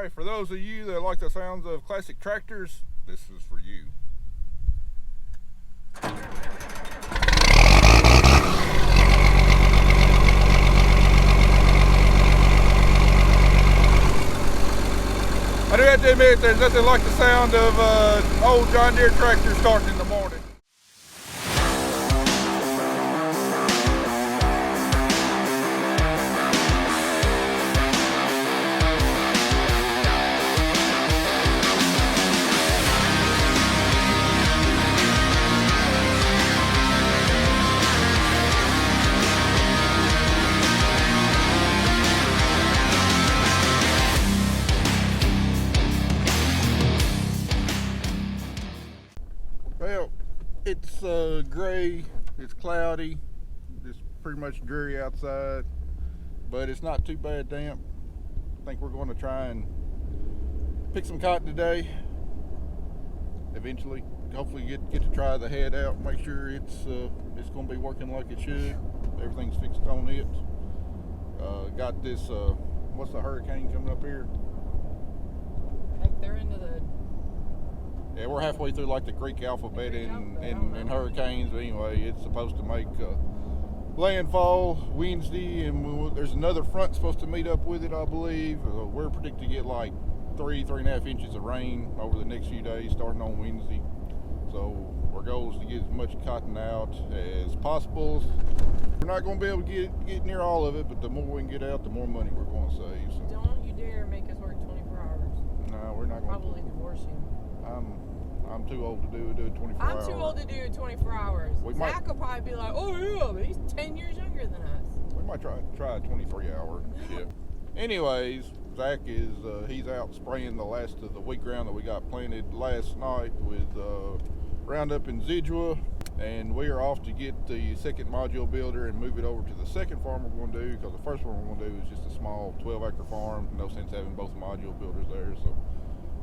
Alright, for those of you that like the sounds of classic tractors, this is for you. I do have to admit, there's nothing like the sound of old John Deere tractor starting in the morning. Well, it's gray, it's cloudy, it's pretty much dreary outside, but it's not too bad damp. I think we're going to try and pick some cotton today, eventually. Hopefully get to try the head out, make sure it's going to be working like it should. Everything's fixed on it. Got this, what's the hurricane coming up here? Heck, they're into the... Yeah, we're halfway through like the Greek alphabet in hurricanes, but anyway, it's supposed to make landfall Wednesday, and there's another front supposed to meet up with it, I believe. We're predicted to get like 3.5 inches of rain over the next few days starting on Wednesday. So our goal is to get as much cotton out as possible. We're not going to be able to get near all of it, but the more we can get out, the more money we're going to save. So. Don't you dare make us work 24 hours. No, we're not going to. Probably divorce you. I'm too old to do it 24 hours. I'm too old to do it 24 hours. Zach will probably be like, oh yeah, but he's 10 years younger than us. We might try a 23-hour shift. Anyways, Zach is he's out spraying the last of the wheat ground that we got planted last night with Roundup and Zidua, and we are off to get the second module builder and move it over to the second farm we're going to do, because the first one we're going to do is just a small 12-acre farm. No sense having both module builders there. So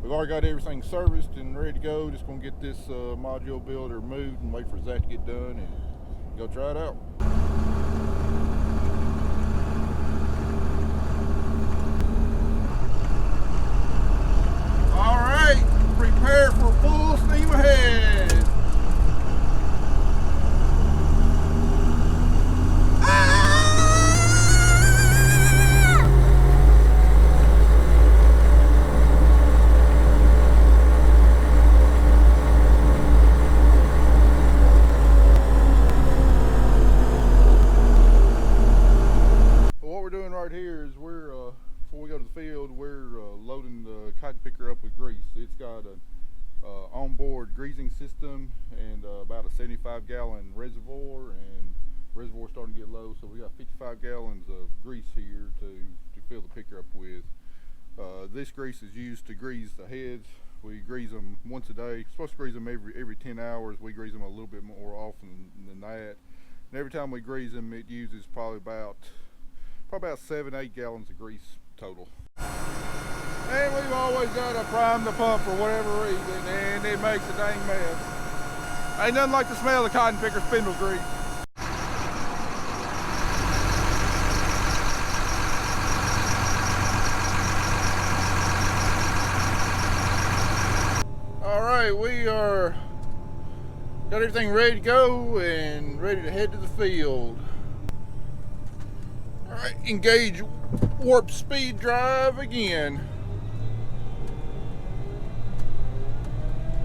we've already got everything serviced and ready to go. Just going to get this module builder moved and wait for Zach to get done and go try it out. All right, prepare for full steam ahead. Right here is before we go to the field, we're loading the cotton picker up with grease. It's got an onboard greasing system and about a 75-gallon reservoir, and reservoir's starting to get low, so we got 55 gallons of grease here to fill the picker up with. This grease is used to grease the heads. We grease them once a day. We're supposed to grease them every 10 hours. We grease them a little bit more often than that. And every time we grease them, it uses probably about 7-8 gallons of grease total. And we've always got to prime the pump for whatever reason, and it makes a dang mess. Ain't nothing like the smell of cotton picker spindle grease. All right, we are got everything ready to go and ready to head to the field. Alright, engage warp speed drive again.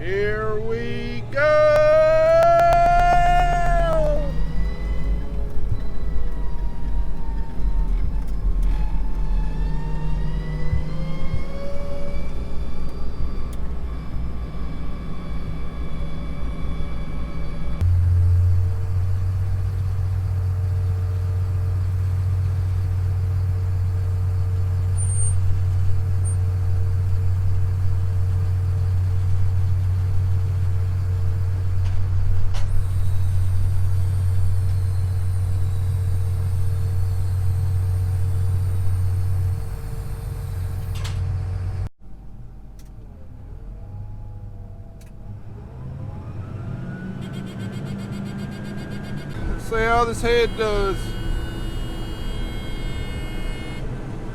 Here we go! See how this head does.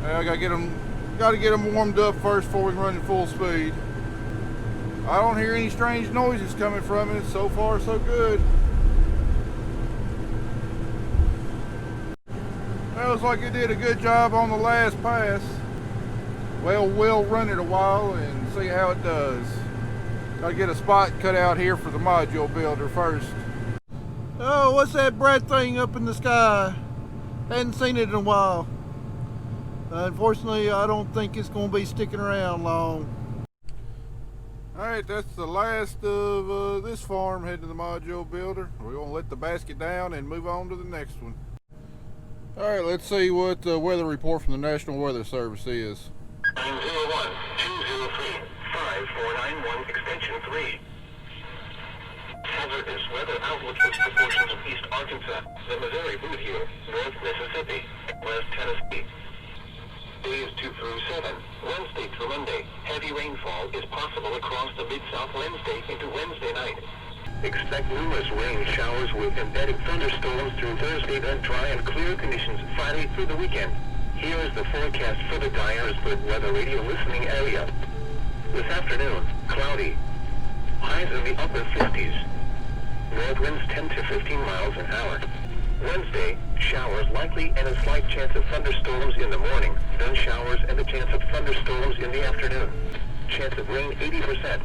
I gotta get Got to get them warmed up first before we run at full speed. I don't hear any strange noises coming from it. So far, so good. That looks like it did a good job on the last pass. Well, we'll run it a while and see how it does. Gotta get a spot cut out here for the module builder first. Oh, what's that bright thing up in the sky? Hadn't seen it in a while. Unfortunately, I don't think it's going to be sticking around long. Alright, that's the last of this farm heading to the module builder. We're going to let the basket down and move on to the next one. Alright, let's see what the weather report from the National Weather Service is. 901-203-5491, extension 3. Hazardous weather outlook with proportions of East Arkansas, the Missouri Boot Heel, North Mississippi, West Tennessee. Days 2 through 7, Wednesday through Monday, heavy rainfall is possible across the Mid-South Wednesday into Wednesday night. Expect numerous rain showers with embedded thunderstorms through Thursday, then dry and clear conditions Friday through the weekend. Here is the forecast for the Dyersburg Weather Radio listening area. This afternoon, cloudy. Highs in the upper 50s. North winds 10 to 15 miles an hour. Wednesday, showers likely and a slight chance of thunderstorms in the morning, then showers and a chance of thunderstorms in the afternoon. Chance of rain 80%.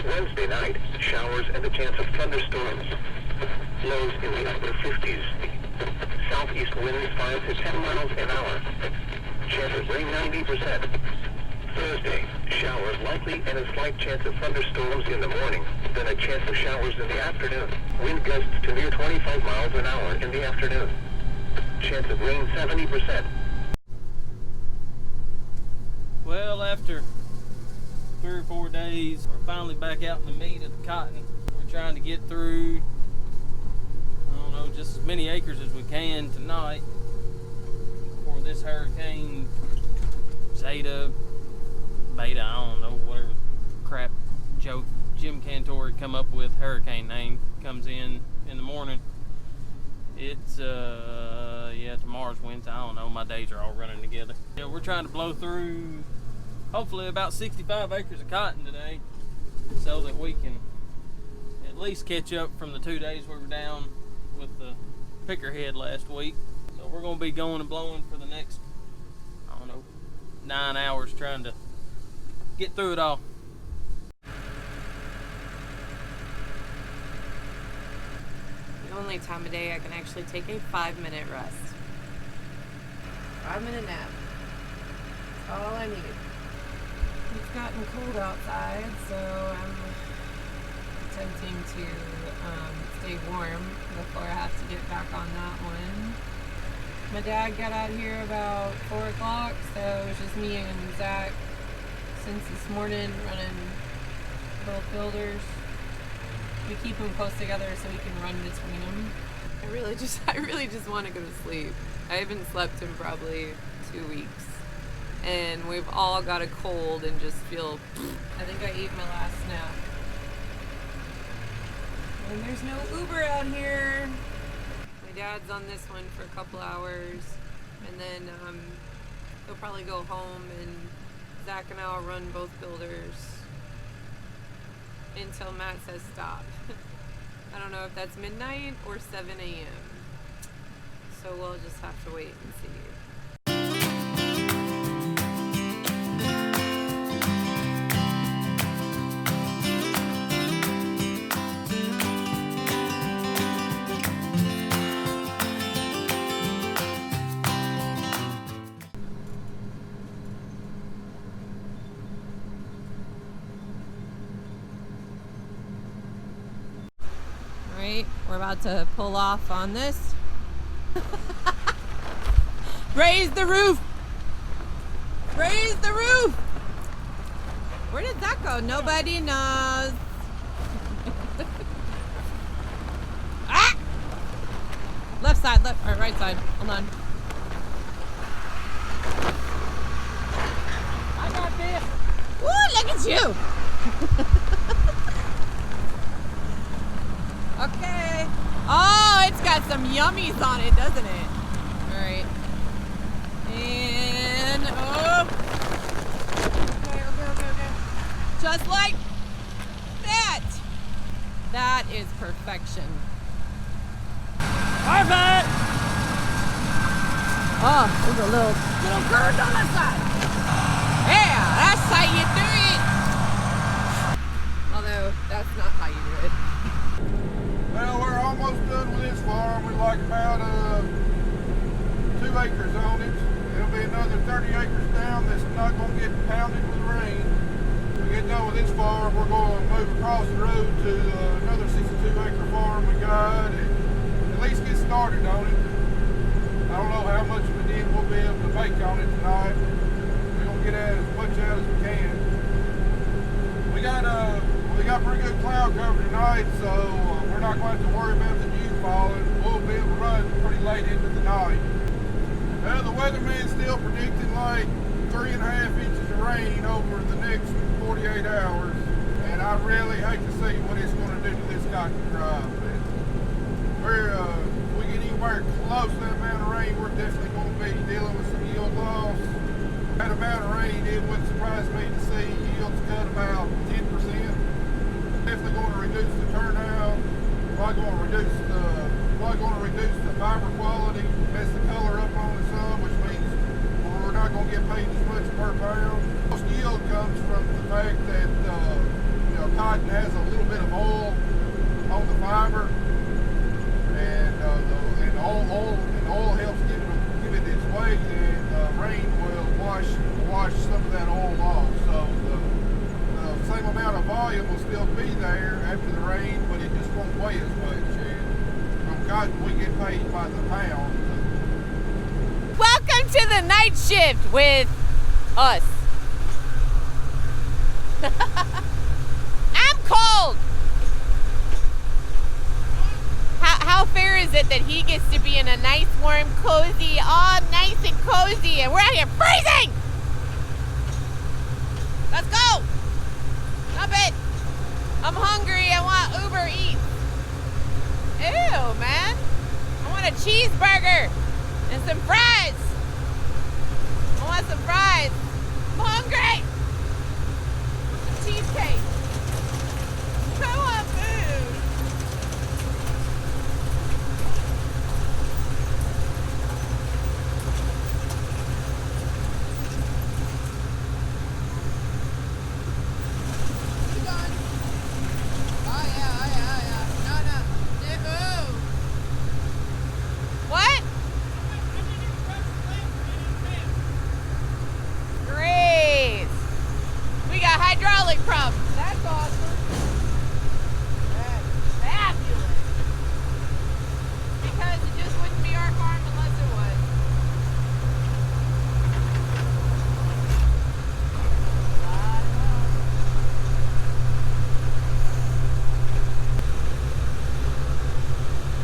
Wednesday night, showers and a chance of thunderstorms. Lows in the upper 50s. Southeast winds 5 to 10 miles an hour. Chance of rain 90%. Thursday, showers likely and a slight chance of thunderstorms in the morning, then a chance of showers in the afternoon. Wind gusts to near 25 miles an hour in the afternoon. Chance of rain 70%. Well, after 3 or 4 days, we're finally back out in the meat of the cotton. We're trying to get through, I don't know, just as many acres as we can tonight before this Hurricane Zeta, Beta, I don't know, whatever crap joke Jim Cantor had come up with, hurricane name, comes in the morning. It's, yeah, tomorrow's Wednesday, I don't know, my days are all running together. Yeah, we're trying to blow through hopefully about 65 acres of cotton today so that we can at least catch up from the 2 days we were down with the pickerhead last week. So we're going to be going and blowing for the next, I don't know, 9 hours trying to get through it all. The only time of day I can actually take a 5-minute rest. 5-minute nap. That's all I need. It's gotten cold outside, so I'm attempting to stay warm before I have to get back on that one. My dad got out here about 4 o'clock, so it was just me and Zach since this morning running both builders. We keep them close together so we can run between them. I really just want to go to sleep. I haven't slept in probably 2 weeks. And we've all got a cold and just feel, I think I ate my last nap. And there's no Uber out here. My dad's on this one for a couple hours. And then he'll probably go home and Zach and I will run both builders until Matt says stop. I don't know if that's midnight or 7 a.m. So we'll just have to wait and see. We're about to pull off on this. Raise the roof! Raise the roof! Where did that go? Nobody knows. Ah! Left side, or right side. Hold on. I got this. Ooh, look at you! Okay. Oh, it's got some yummies on it, doesn't it? All right. And, oh. Just like that. That is perfection. Perfect! Oh, there's a little curve on that side. Yeah, that's how you do it. Although, that's not how you do it. Well, we're almost done with this farm. We're like about 2 acres on it. It'll be another 30 acres down that's not going to get pounded with rain. When we get done with this farm, we're going to move across the road to another 62-acre farm we got and at least get started on it. I don't know how much of a dent we'll be able to make on it tonight. We're going to get as much out as we can. We got pretty good cloud cover tonight, so we're not going to have to worry about the dew falling. We'll be able to run pretty late into the night. Well, the weatherman's still predicting like 3.5 inches of rain over the next 48 hours, and I really hate to see what it's going to do to this cotton crop. If we get anywhere close to that amount of rain, we're definitely going to be dealing with some yield loss. That amount of rain, it wouldn't surprise me to see yields cut about 10%. Definitely going to reduce the turnout. Probably going to reduce the fiber quality, mess the color up on it some, which means we're not going to get paid as much per pound. Most yield comes from the fact that cotton has a little bit of oil on the fiber, and oil helps give it its weight, and rain will wash some of that oil off. So the same amount of volume will still be there after the rain, but it just won't weigh as much. And from cotton, we get paid by the pound. Welcome to the night shift with us. I'm cold. How fair is it that he gets to be in a nice, warm, cozy, all nice and cozy, and we're out here freezing? Let's go. Stop it. I'm hungry. I want Uber Eats. Ew, man. I want a cheeseburger and some fries. I want some fries. I'm hungry. Some cheesecake. I want food. Keep going. Oh yeah. No. What? Great. We got hydraulic problems. That's awesome. That's fabulous. Because it just wouldn't be our farm unless it was.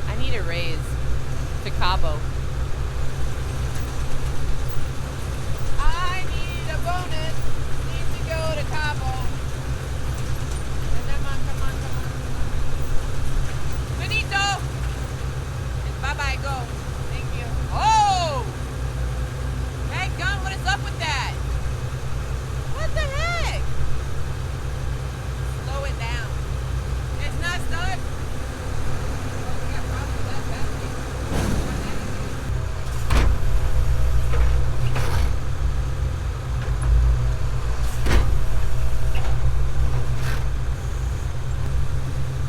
I need a raise to Cabo. I need a bonus. Need to go to Cabo. Come on. Benito. And bye-bye, go. Thank you. Oh! Hey, gun, what is up with that? What the heck? Slow it down. It's not stuck. Oh, we got problems with that battery.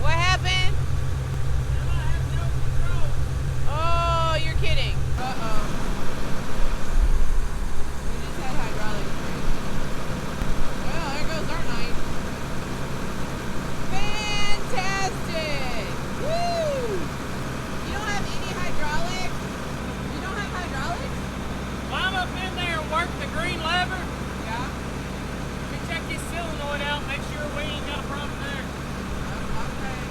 What happened? Oh, you're kidding. Uh-oh. We just had hydraulic freeze. Well, there goes our night. Fantastic! Woo! You don't have any hydraulic? You don't have hydraulics? Climb up in there and work the green lever. Yeah. Let me check this solenoid out, make sure we ain't got a problem there. Okay.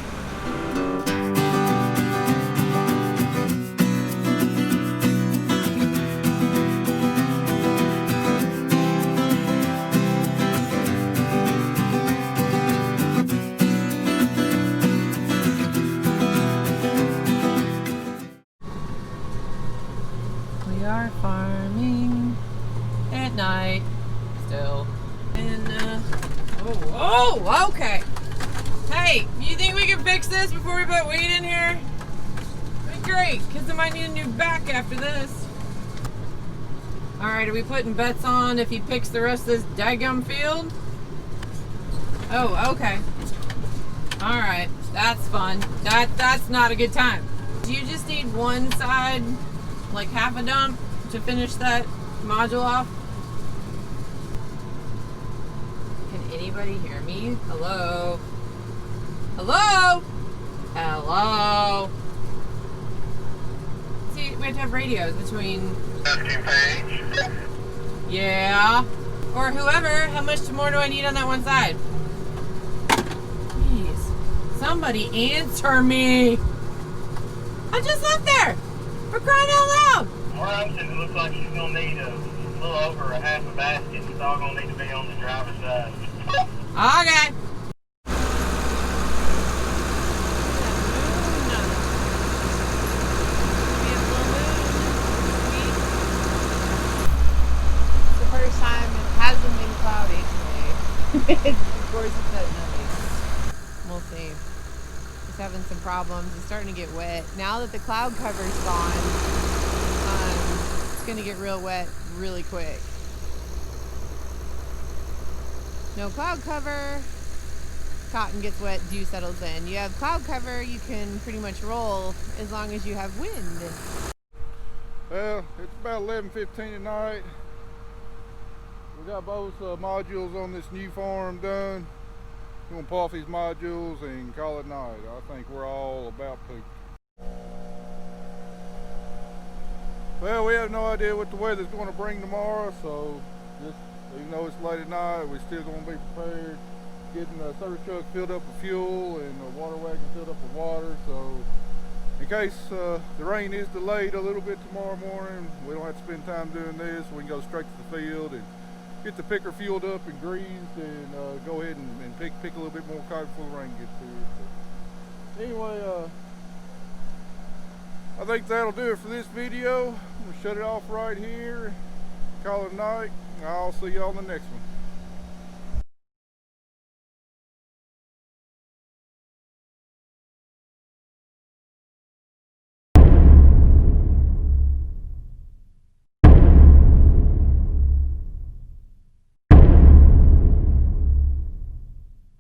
We are farming at night still. And Oh, okay. Hey, you think we can fix this before we put weed in here? That'd be great, because I might need a new back after this. Alright, are we putting bets on if he picks the rest of this daggum field? Oh, okay. Alright, that's fun. That's not a good time. Do you just need one side, like half a dump, to finish that module off? Can anybody hear me? Hello? Hello? Hello? See, we have to have radios between... Yeah. Or whoever, how much more do I need on that one side? Jeez. Somebody answer me! I just left there! For crying out loud! Robinson, it looks like she's going to need a little over a half a basket. It's all going to need to be on the driver's side. Okay. The first time it hasn't been cloudy today. Of course it's at night. We'll see. It's having some problems. It's starting to get wet. Now that the cloud cover's gone, it's going to get real wet really quick. No cloud cover, cotton gets wet, dew settles in. You have cloud cover, you can pretty much roll as long as you have wind. Well, it's about 11:15 at night. We got both modules on this new farm done. We're gonna pull off these modules and call it night. I think we're all about pooped. Well, we have no idea what the weather's going to bring tomorrow, so just even though it's late at night, we're still going to be prepared. Getting the service truck filled up with fuel and the water wagon filled up with water. So in case the rain is delayed a little bit tomorrow morning, we don't have to spend time doing this. We can go straight to the field and get the picker fueled up and greased and go ahead and pick a little bit more cotton before the rain gets here. So anyway, I think that'll do it for this video. I'm going to shut it off right here, call it a night. I'll see y'all in the next one.